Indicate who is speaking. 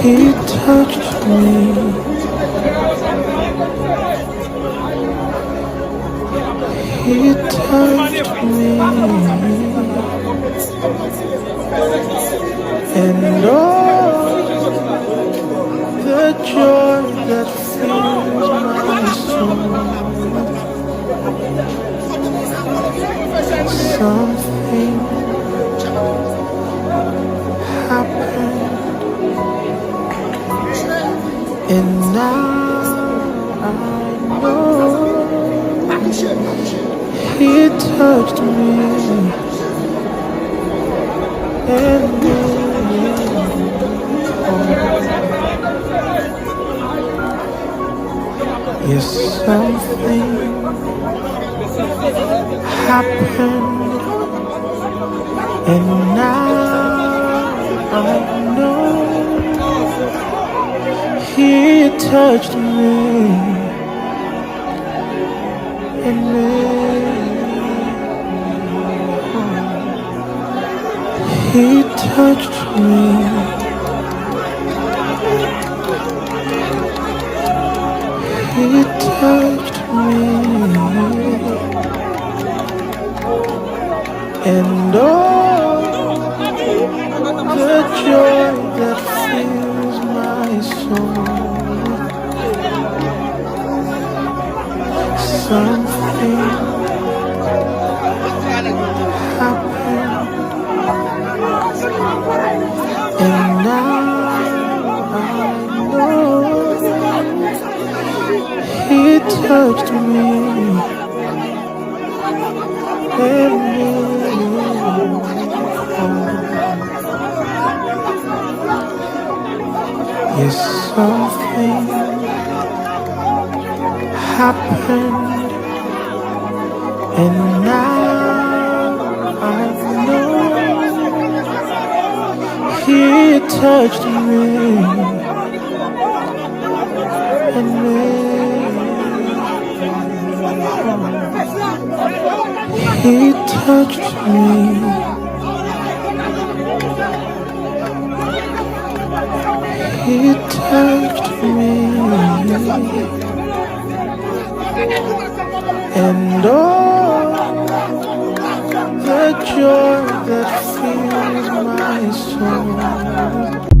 Speaker 1: He touched me. He touched me. And the joy that fills my soul. Something happened, and now I know He touched me, and yes, something happened, and now I know He touched me, and He touched me. He touched me, and the joy that fills my soul. Something happened, and now I know He touched me, and yes, something happened, and now I know He touched me, and He touched me. He touched me, and the joy that fills my soul.